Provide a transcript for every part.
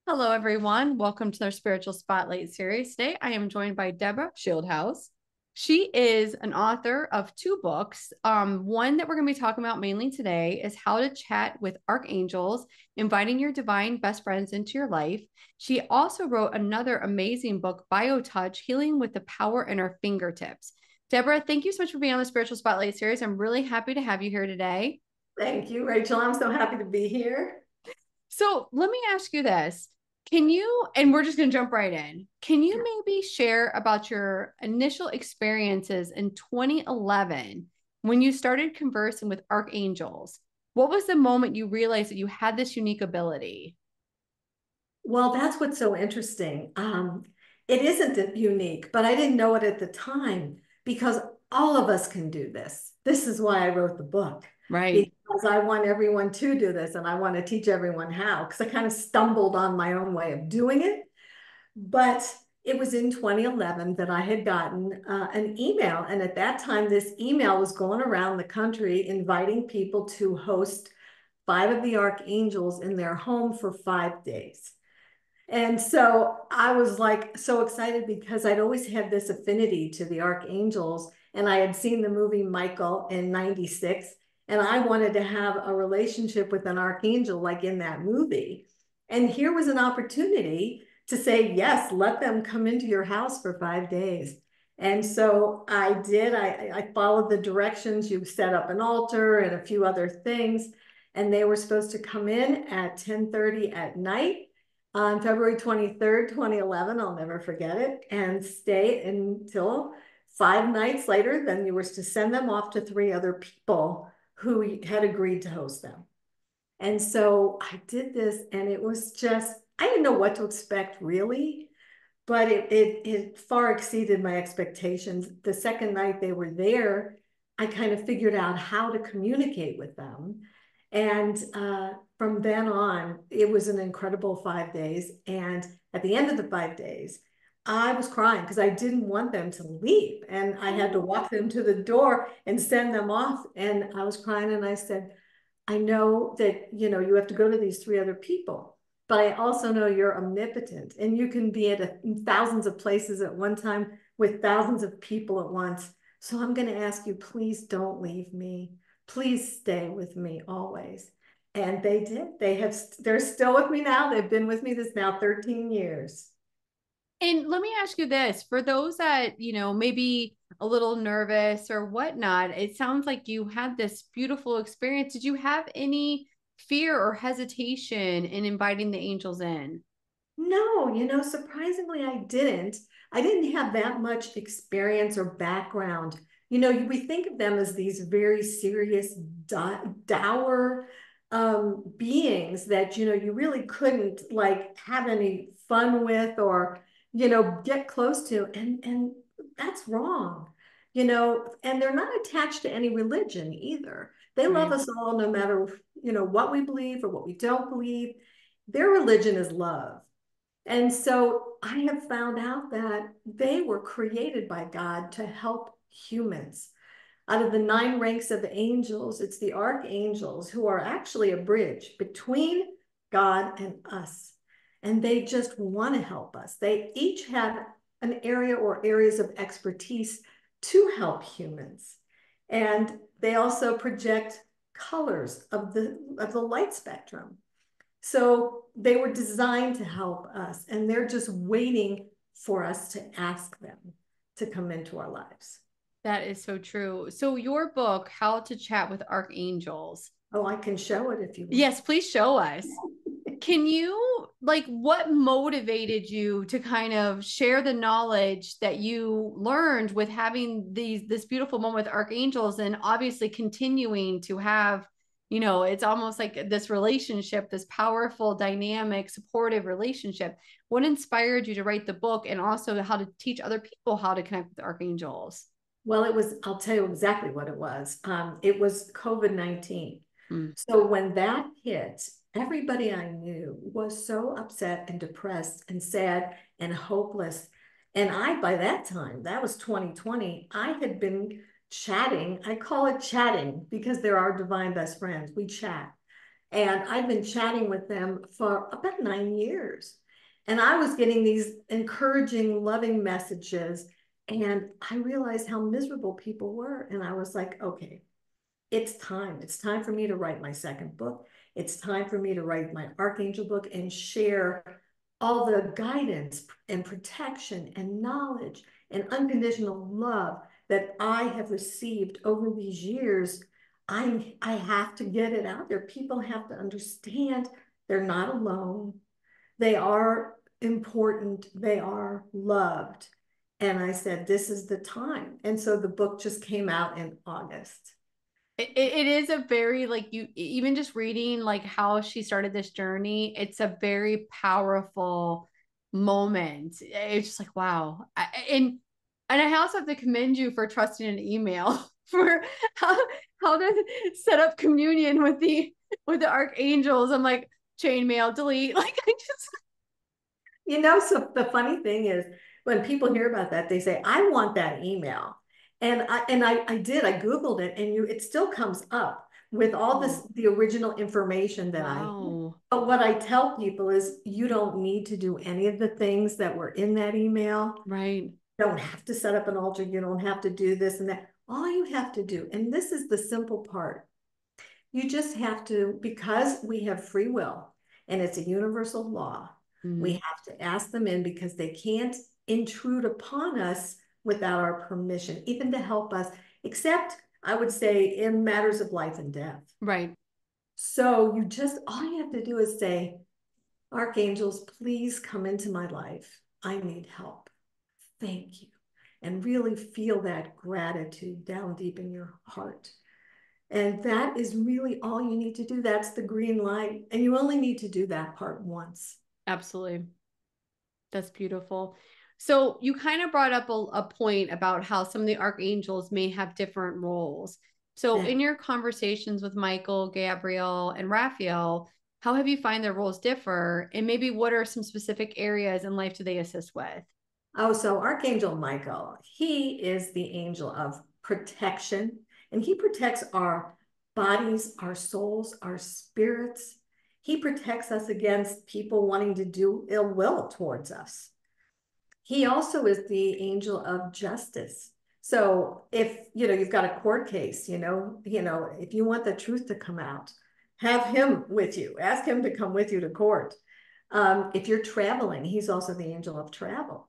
Hello, everyone. Welcome to our Spiritual Spotlight series. Today, I am joined by Debra Schildhouse. She is an author of two books. One that we're going to be talking about mainly today is How to Chat with Archangels, Inviting Your Divine Best Friends into Your Life. She also wrote another amazing book, BioTouch, Healing with the Power in Our Fingertips. Debra, thank you so much for being on the Spiritual Spotlight series. I'm really happy to have you here today. Thank you, Rachel. I'm so happy to be here. So let me ask you this. Can you, and we're just going to jump right in. Can you maybe share about your initial experiences in 2011 when you started conversing with archangels? What was the moment you realized that you had this unique ability? Well, that's what's so interesting. It isn't unique, but I didn't know it at the time because all of us can do this. This is why I wrote the book, Right. because I want everyone to do this and I want to teach everyone how, because I kind of stumbled on my own way of doing it. But it was in 2011 that I had gotten an email. And at that time, this email was going around the country inviting people to host five of the archangels in their home for 5 days. And so I was like so excited because I'd always had this affinity to the archangels. And I had seen the movie Michael in 96. And I wanted to have a relationship with an archangel like in that movie. And here was an opportunity to say, yes, let them come into your house for 5 days. And so I did. I followed the directions. You set up an altar and a few other things. And they were supposed to come in at 10:30 at night on February 23rd, 2011. I'll never forget it. And stay until 5 nights later. Then you were to send them off to three other people who had agreed to host them. And so I did this, and it was just, I didn't know what to expect really, but it far exceeded my expectations. The second night they were there, I kind of figured out how to communicate with them. And from then on, it was an incredible 5 days. And at the end of the 5 days, I was crying because I didn't want them to leave. And I had to walk them to the door and send them off. And I was crying and I said, I know that, you have to go to these three other people, but I also know you're omnipotent and you can be at thousands of places at one time with thousands of people at once. So I'm going to ask you, please don't leave me. Please stay with me always. And they did. They're still with me now. They've been with me this now 13 years. And let me ask you this, for those that, maybe a little nervous or whatnot, it sounds like you had this beautiful experience. Did you have any fear or hesitation in inviting the angels in? No, surprisingly, I didn't. I didn't have that much experience or background. We think of them as these very serious, dour beings that, you really couldn't like have any fun with or, get close to. And that's wrong, and they're not attached to any religion either. They love Right. us all no matter, what we believe or what we don't believe. Their religion is love. And so I have found out that they were created by God to help humans. Out of the nine ranks of angels, it's the archangels who are actually a bridge between God and us. And they just want to help us. They each have an area or areas of expertise to help humans. And they also project colors of the light spectrum. So they were designed to help us, and they're just waiting for us to ask them to come into our lives. That is so true. So your book, How to Chat with Archangels. Oh, I can show it if you want. Yes, please show us. Can you, like, what motivated you to kind of share the knowledge that you learned with having this beautiful moment with archangels and obviously continuing to have, it's almost like this relationship, this powerful, dynamic, supportive relationship. What inspired you to write the book and also how to teach other people how to connect with archangels? Well, I'll tell you exactly what it was. It was COVID-19. Mm. So when that hit, everybody I knew was so upset and depressed and sad and hopeless. And by that time, that was 2020, I had been chatting. I call it chatting because they're our divine best friends. We chat. And I've been chatting with them for about 9 years. And I was getting these encouraging, loving messages. And I realized how miserable people were. And I was like, okay, it's time. It's time for me to write my second book. It's time for me to write my Archangel book and share all the guidance and protection and knowledge and unconditional love that I have received over these years. I have to get it out there. People have to understand they're not alone. They are important. They are loved. And I said, this is the time. And so the book just came out in August. It is a very like you even just reading like how she started this journey, it's a very powerful moment. It's just like wow. And I also have to commend you for trusting an email for how how to set up communion with the archangels. I'm like chainmail delete like I just So the funny thing is when people hear about that, they say, I want that email. And I did, I Googled it and it still comes up with all this, oh, the original information that I, wow. but what I tell people is you don't need to do any of the things that were in that email. Right. You don't have to set up an altar. You don't have to do this and that. All you have to do, and this is the simple part, you just have to, because we have free will and it's a universal law, we Mhm. have to ask them in because they can't intrude upon us without our permission, even to help us, except I would say in matters of life and death. Right. So all you have to do is say, Archangels, please come into my life. I need help. Thank you. And really feel that gratitude down deep in your heart. And that is really all you need to do. That's the green light. And you only need to do that part once. Absolutely. That's beautiful. So you kind of brought up a point about how some of the archangels may have different roles. So Yeah. in your conversations with Michael, Gabriel, and Raphael, how have you find their roles differ? And maybe what are some specific areas in life do they assist with? Oh, so Archangel Michael, he is the angel of protection, and he protects our bodies, our souls, our spirits. He protects us against people wanting to do ill will towards us. He also is the angel of justice. So if you've got a court case, if you want the truth to come out, have him with you. Ask him to come with you to court. If you're traveling, he's also the angel of travel.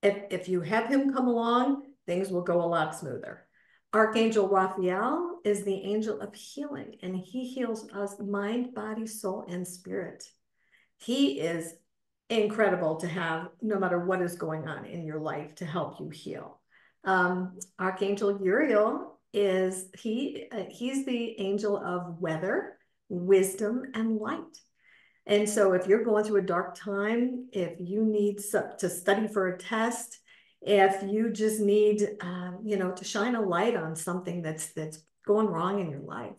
If you have him come along, things will go a lot smoother. Archangel Raphael is the angel of healing, and he heals us mind, body, soul, and spirit. He is incredible to have no matter what is going on in your life to help you heal. Archangel Uriel he's the angel of weather, wisdom, and light. And so if you're going through a dark time, if you need to study for a test, if you just need to shine a light on something that's going wrong in your life,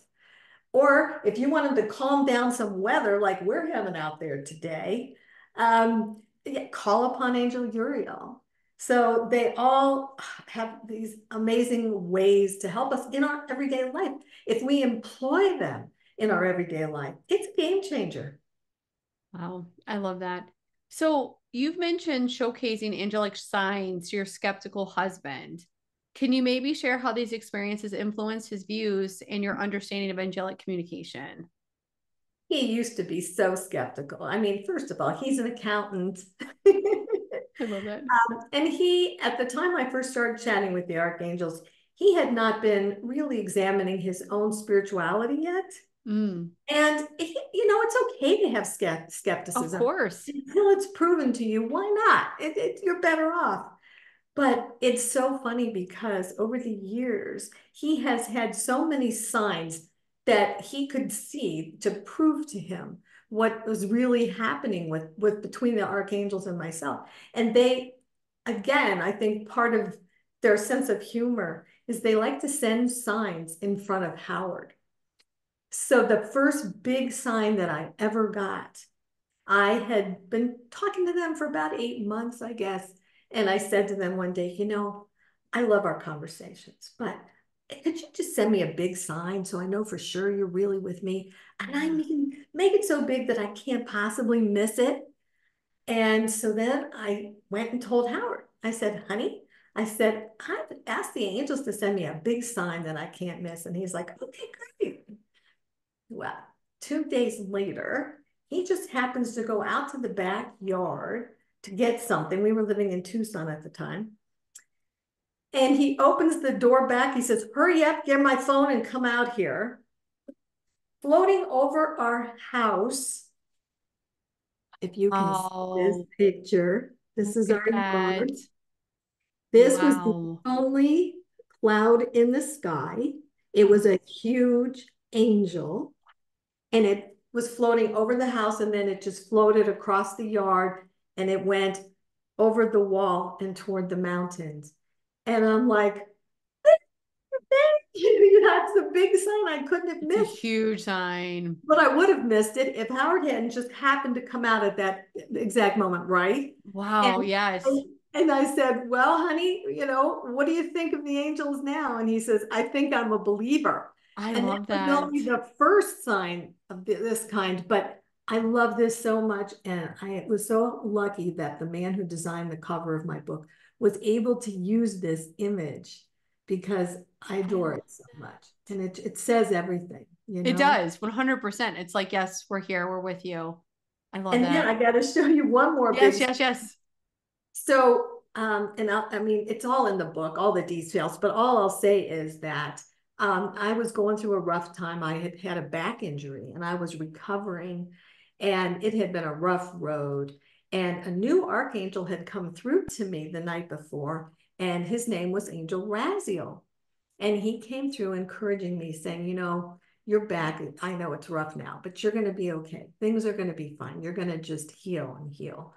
or if you wanted to calm down some weather like we're having out there today, call upon Angel Uriel. So they all have these amazing ways to help us in our everyday life. If we employ them in our everyday life, it's a game changer. Wow, I love that. So you've mentioned showcasing angelic signs to your skeptical husband. Can you maybe share how these experiences influenced his views and your understanding of angelic communication? He used to be so skeptical. I mean, first of all, he's an accountant. I love that. And at the time I first started chatting with the archangels, he had not been really examining his own spirituality yet. Mm, And, it's okay to have of skepticism course. until it's proven to you. Why not? You're better off. But it's so funny because over the years, he has had so many signs that he could see to prove to him what was really happening with between the archangels and myself. And they, again, I think part of their sense of humor is they like to send signs in front of Howard. So the first big sign that I ever got, I had been talking to them for about 8 months, I guess. And I said to them one day, I love our conversations, but could you just send me a big sign so I know for sure you're really with me? And I Yeah. mean, make it so big that I can't possibly miss it. And so then I went and told Howard, I said, honey, I said, I've asked the angels to send me a big sign that I can't miss. And he's like, okay, great. Well, 2 days later, he just happens to go out to the backyard to get something. We were living in Tucson at the time. And he opens the door back. He says, hurry up, get my phone and come out here. Floating over our house, if you can see this Oh, picture, this is look our at that. yard. This was the Wow. only cloud in the sky. It was a huge angel, and it was floating over the house, and then it just floated across the yard, and it went over the wall and toward the mountains. And I'm like, that's the big sign I couldn't have It's a missed. huge sign. But I would have missed it if Howard hadn't just happened to come out at that exact moment, right? Wow. And Yes. and I said, well, honey, what do you think of the angels now? And he says, I think I'm a believer. I And that love was that. only the first sign of this kind, but I love this so much. And I was so lucky that the man who designed the cover of my book was able to use this image because I adore it so much. And it says everything, you It know? does 100%. It's like, yes, we're here. We're with you. I love And then that. I got to show you one more Yes, big. yes, yes. So, I mean, it's all in the book, all the details, but all I'll say is that I was going through a rough time. I had had a back injury and I was recovering, and it had been a rough road. And a new archangel had come through to me the night before, and his name was Angel Raziel. And he came through encouraging me, saying, you're back. I know it's rough now, but you're going to be okay. Things are going to be fine. You're going to just heal and heal.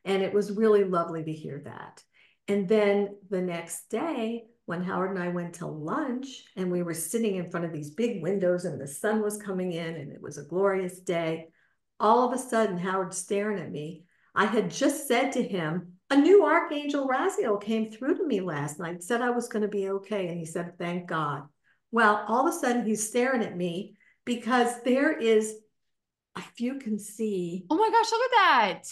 And it was really lovely to hear that. And then the next day, when Howard and I went to lunch and we were sitting in front of these big windows and the sun was coming in and it was a glorious day, all of a sudden, Howard's staring at me. I had just said to him, a new Archangel Raziel came through to me last night, said I was going to be okay. And he said, thank God. Well, all of a sudden he's staring at me because there is, if you can see, Oh my gosh, look at that.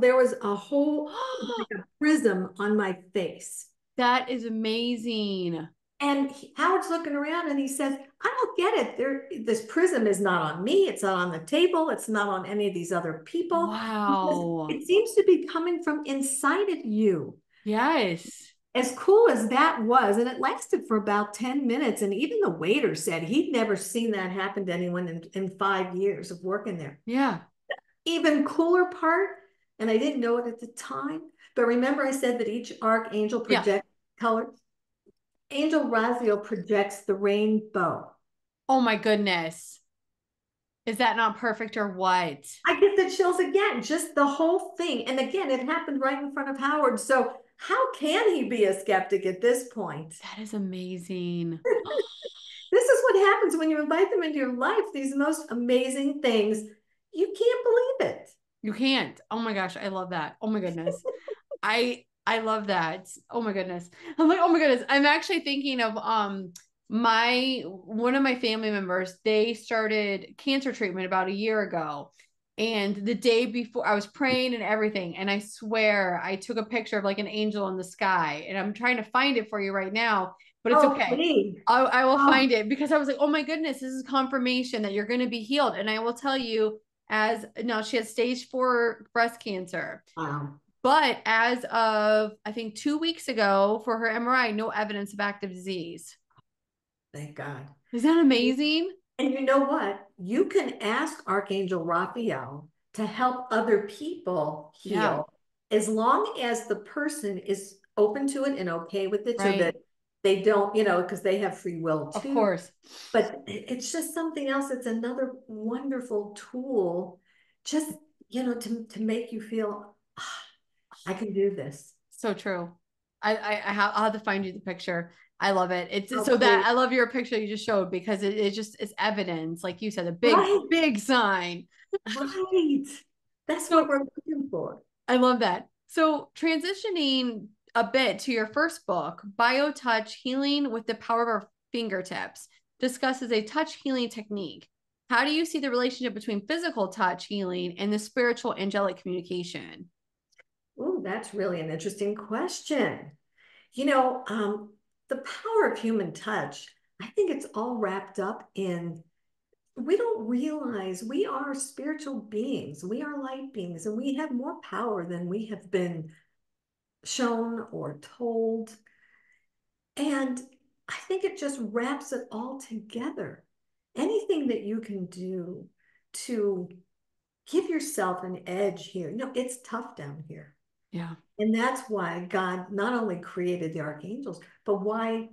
there was a whole like a prism on my face. That is amazing. And Howard's looking around and he says, I don't get it. This prism is not on me. It's not on the table. It's not on any of these other people. Because Wow. it seems to be coming from inside of you. Yes. As cool as that was, and it lasted for about 10 minutes. And even the waiter said he'd never seen that happen to anyone in 5 years of working there. Yeah. Even cooler part, and I didn't know it at the time, but remember I said that each archangel Yeah. projects color? Angel Raziel projects the rainbow. Oh my goodness. Is that not perfect or what? I get the chills again, just the whole thing. And again, it happened right in front of Howard. So how can he be a skeptic at this point? That is amazing. This is what happens when you invite them into your life, these most amazing things. You can't believe it. You can't. Oh my gosh, I love that. Oh my goodness. I love that. Oh my goodness. I'm like, oh my goodness. I'm actually thinking of my one of my family members, they started cancer treatment about a year ago. And the day before I was praying and everything, and I swear I took a picture of like an angel in the sky, and I'm trying to find it for you right now, but it's Oh, okay. please. I will Oh, find it because I was like, oh my goodness, this is confirmation that you're going to be healed. And I will tell you, as now she has stage 4 breast cancer. wow. But as of, I think 2 weeks ago for her MRI, no evidence of active disease. Thank God. Is that amazing? And you know what? You can ask Archangel Raphael to help other people Yeah, heal as long as the person is open to it and okay with it so right. that they don't, because they have free will Of too. course. But it's just something else. It's another wonderful tool just, to make you feel, I can do this. So true. I'll have to find you the picture. I love it. It's Oh, so that please. I love your picture you just showed because it's evidence, like you said, a big, Right, big sign. right. That's what So we're looking for. I love that. So transitioning a bit to your first book, Bio Touch Healing with the Power of Our Fingertips, discusses a touch healing technique. How do you see the relationship between physical touch healing and the spiritual angelic communication? Oh, that's really an interesting question. The power of human touch, I think it's all wrapped up in, we don't realize we are spiritual beings, we are light beings, and we have more power than we have been shown or told. And I think it just wraps it all together. Anything that you can do to give yourself an edge here. No, it's tough down here. Yeah. And that's why God not only created the archangels, but why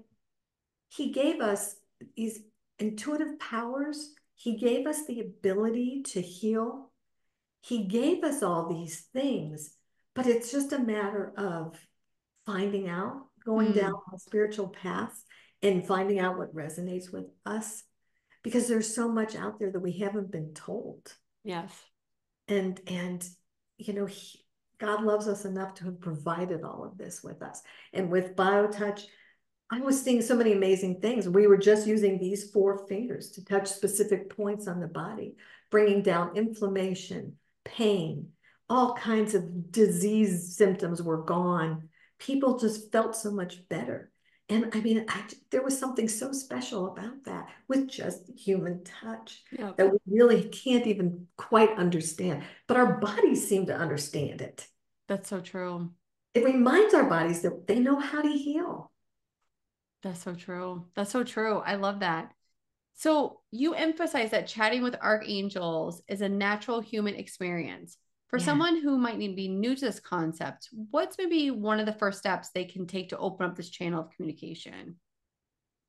he gave us these intuitive powers. He gave us the ability to heal. He gave us all these things, but it's just a matter of finding out, going down a spiritual path and finding out what resonates with us, because there's so much out there that we haven't been told. Yes. And God loves us enough to have provided all of this with us. And with BioTouch, I was seeing so many amazing things. We were just using these 4 fingers to touch specific points on the body, bringing down inflammation, pain, all kinds of disease symptoms were gone. People just felt so much better. And I mean, there was something so special about that with just human touch that we really can't even quite understand. But our bodies seem to understand it. That's so true. It reminds our bodies that they know how to heal. That's so true. That's so true. I love that. So you emphasize that chatting with archangels is a natural human experience. For someone who might be new to this concept, what's maybe one of the first steps they can take to open up this channel of communication?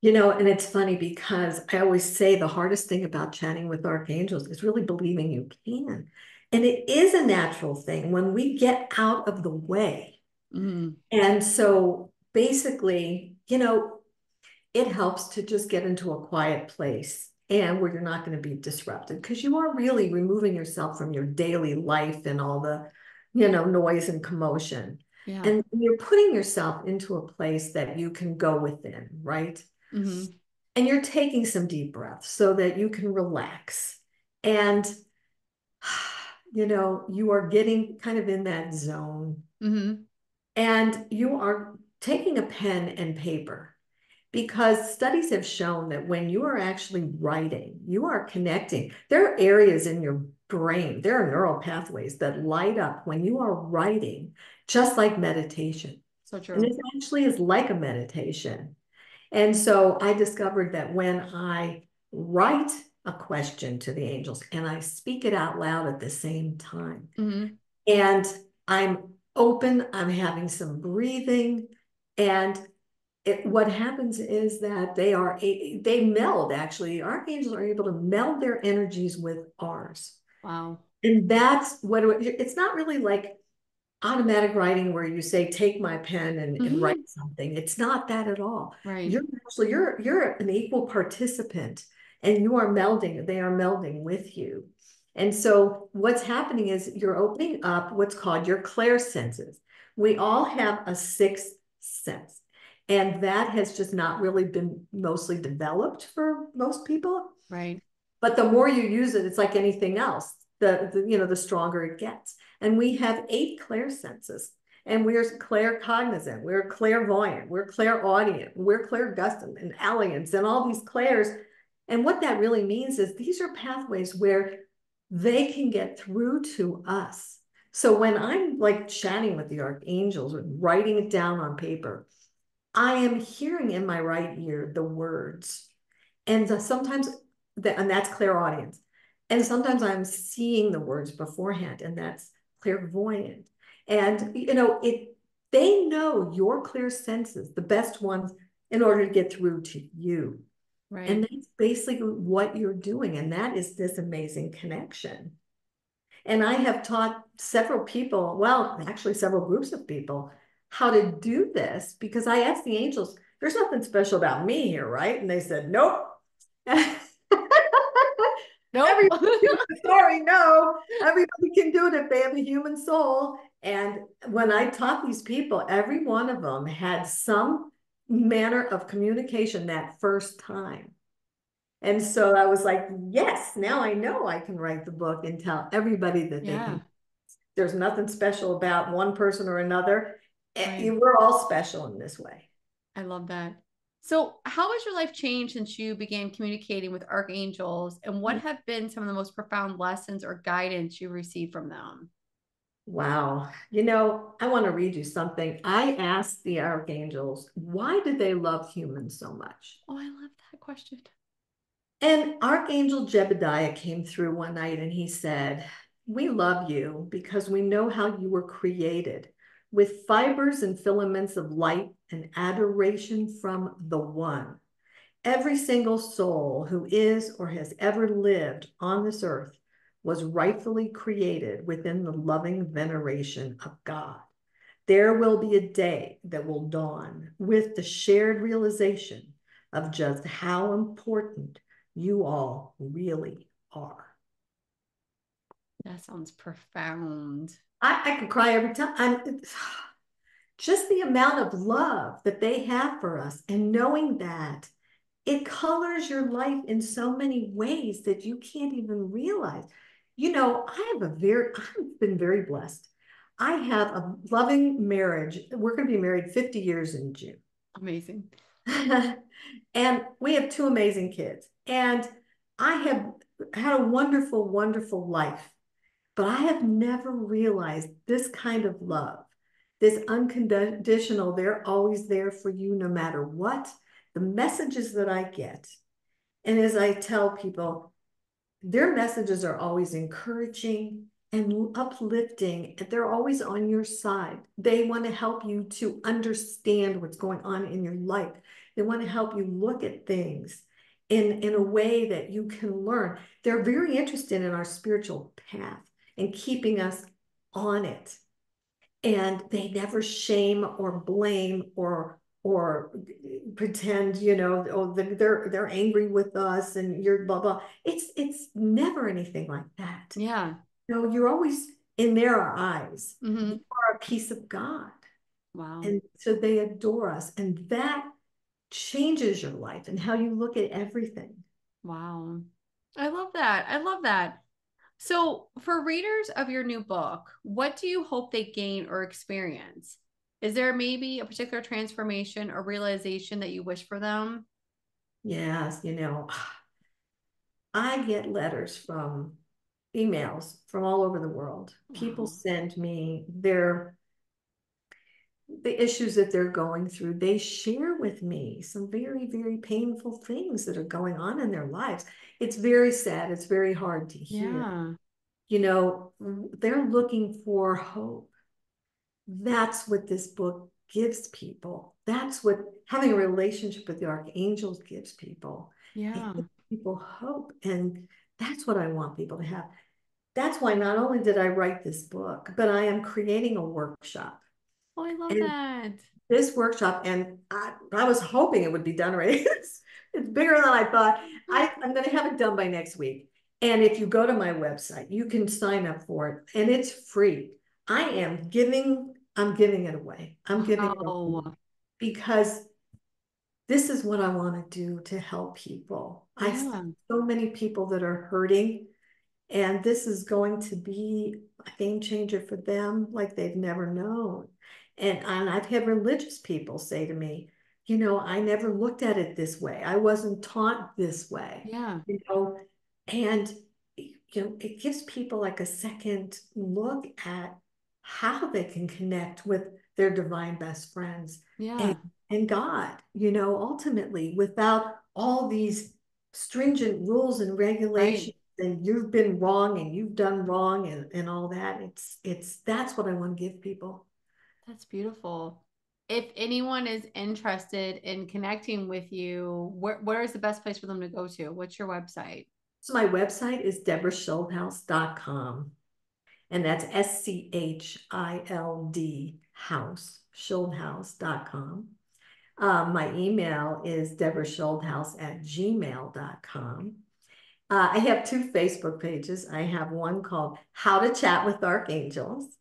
And it's funny because I always say the hardest thing about chatting with archangels is really believing you can. And it is a natural thing when we get out of the way. And so basically, it helps to just get into a quiet place and where you're not going to be disrupted, because you are really removing yourself from your daily life and all the, noise and commotion. Yeah. And you're putting yourself into a place that you can go within, right? And you're taking some deep breaths so that you can relax. And, you are getting kind of in that zone. And you are taking a pen and paper, because studies have shown that when you are actually writing, you are connecting. There are areas in your brain, there are neural pathways that light up when you are writing, just like meditation. So true. And it actually is like a meditation. And so I discovered that when I write a question to the angels and I speak it out loud at the same time, and I'm open, I'm having some breathing, and what happens is that they meld. Actually, archangels are able to meld their energies with ours. Wow. And that's what it's not really like automatic writing where you say, take my pen and write something. It's not that at all. Right. You're an equal participant, and you are melding, they are melding with you. And so what's happening is you're opening up what's called your clairsenses. We all have a 6th sense, and that has just not really been mostly developed for most people. Right. But the more you use it, it's like anything else. The stronger it gets. And we have 8 clairsenses, and we're claircognizant, we're clairvoyant, we're clairaudient, we're clairgustant and alliance, and all these clairs. And what that really means is these are pathways where they can get through to us. So when I'm like chatting with the archangels or writing it down on paper, I am hearing in my right ear the words. And sometimes, and that's clairaudience. And sometimes I'm seeing the words beforehand, and that's clairvoyant. And, they know your clear senses, the best ones, in order to get through to you. Right. And that's basically what you're doing. And that is this amazing connection. And I have taught several people, well, actually several groups of people, how to do this, because I asked the angels, there's nothing special about me here, right? And they said, nope. Nope. Sorry, no. Everybody can do it if they have a human soul. And when I taught these people, every one of them had some manner of communication that first time. And so I was like, yes, now I know I can write the book and tell everybody that they Yeah. can. There's nothing special about one person or another. Right. We're all special in this way. I love that. So, how has your life changed since you began communicating with archangels, and what have been some of the most profound lessons or guidance you received from them? Wow. I want to read you something. I asked the archangels, why do they love humans so much? Oh, I love that question. And Archangel Jebediah came through one night and he said, we love you because we know how you were created with fibers and filaments of light and adoration from the One. Every single soul who is or has ever lived on this earth was rightfully created within the loving veneration of God. There will be a day that will dawn with the shared realization of just how important you all really are. That sounds profound. I could cry every time. Just the amount of love that they have for us, and knowing that it colors your life in so many ways that you can't even realize. I've been very blessed. I have a loving marriage. We're going to be married 50 years in June. Amazing. And we have two amazing kids. And I have had a wonderful, wonderful life. But I have never realized this kind of love, this unconditional, they're always there for you no matter what. The messages that I get, and as I tell people, their messages are always encouraging and uplifting. They're always on your side. They want to help you to understand what's going on in your life. They want to help you look at things in a way that you can learn. They're very interested in our spiritual path and keeping us on it. And they never shame or blame or pretend, oh, they're angry with us and you're blah blah. It's never anything like that. Yeah. No, you're always in their eyes. Mm-hmm. You are a piece of God. Wow. And so they adore us. And that changes your life and how you look at everything. Wow. I love that. I love that. So, for readers of your new book, what do you hope they gain or experience? Is there maybe a particular transformation or realization that you wish for them? Yes, I get letters from emails from all over the world. People Wow. send me the issues that they're going through. They share with me some very, very painful things that are going on in their lives. It's very sad. It's very hard to hear. Yeah. They're looking for hope. That's what this book gives people. That's what having a relationship with the archangels gives people. It Yeah. gives people hope. And that's what I want people to have. That's why not only did I write this book, but I am creating a workshop. Oh, I love And that. this workshop, and I was hoping it would be done already. It's bigger than I thought. I'm going to have it done by next week. And if you go to my website, you can sign up for it, and it's free. I'm giving it away. I'm giving it away Wow. because this is what I want to do to help people. I see Yeah. so many people that are hurting, and this is going to be a game changer for them like they've never known. And I've had religious people say to me, I never looked at it this way. I wasn't taught this way, Yeah. and it gives people like a second look at how they can connect with their divine best friends and Yeah. and God, ultimately without all these stringent rules and regulations Right. and you've been wrong and you've done wrong and all that. That's what I want to give people. That's beautiful. If anyone is interested in connecting with you, where is the best place for them to go to? What's your website? So my website is debraschildhouse.com. And that's SCHILD house, schildhouse.com. My email is debraschildhouse@gmail.com. I have two Facebook pages. I have one called How to Chat with Archangels.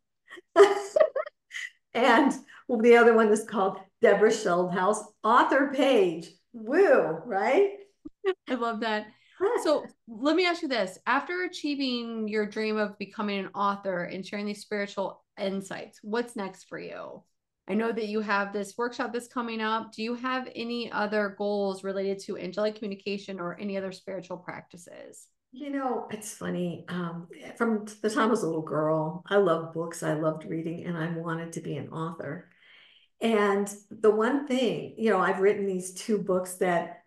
And the other one is called Debra Schildhouse author page. Woo, right? I love that. So let me ask you this. After achieving your dream of becoming an author and sharing these spiritual insights, what's next for you? I know that you have this workshop that's coming up. Do you have any other goals related to angelic communication or any other spiritual practices? It's funny. From the time I was a little girl, I loved books. I loved reading, and I wanted to be an author. And the one thing, I've written these two books that,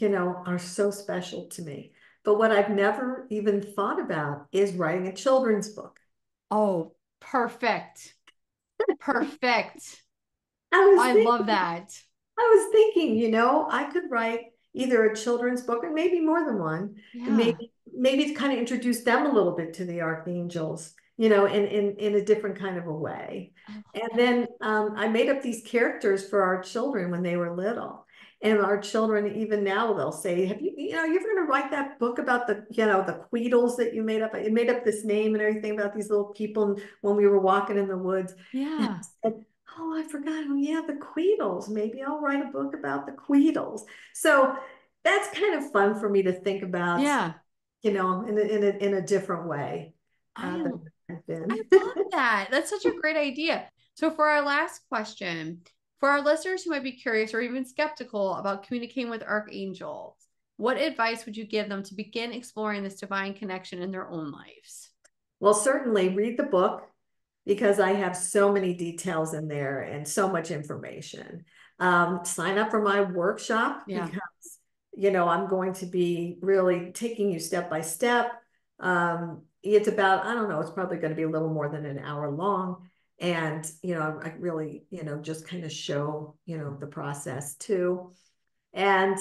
are so special to me. But what I've never even thought about is writing a children's book. Oh, perfect. Perfect. I was I love thinking, that. I could write either a children's book or maybe more than one, and Yeah. maybe to kind of introduce them a little bit to the archangels, in a different kind of a way. I love And that. then I made up these characters for our children when they were little. And our children, even now, they'll say, "Have you ever going to write that book about the Queedles that you made up? You made up this name and everything about these little people when we were walking in the woods." And Yeah. I said, "Oh, I forgot. Oh, yeah, the Queedles. Maybe I'll write a book about the Queedles." So that's kind of fun for me to think about, Yeah. in a different way I than I've I been. love that. That's such a great idea. So, for our last question, for our listeners who might be curious or even skeptical about communicating with archangels, what advice would you give them to begin exploring this divine connection in their own lives? Well, certainly read the book because I have so many details in there and so much information. Sign up for my workshop Yeah. because, I'm going to be really taking you step by step. It's about, I don't know, it's probably going to be a little more than an hour long. And, I really, just kind of show, the process too. And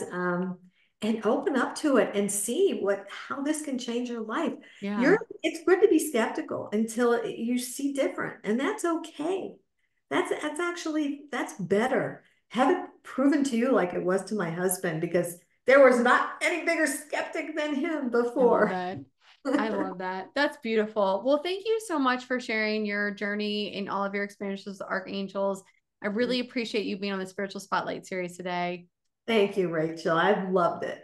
open up to it and see how this can change your life. Yeah. It's good to be skeptical until you see different, and that's okay. That's better. Have it proven to you like it was to my husband, because there was not any bigger skeptic than him I love before. that. I love that. That's beautiful. Well, thank you so much for sharing your journey and all of your experiences with archangels. I really appreciate you being on the Spiritual Spotlight series today. Thank you, Rachel. I've loved it.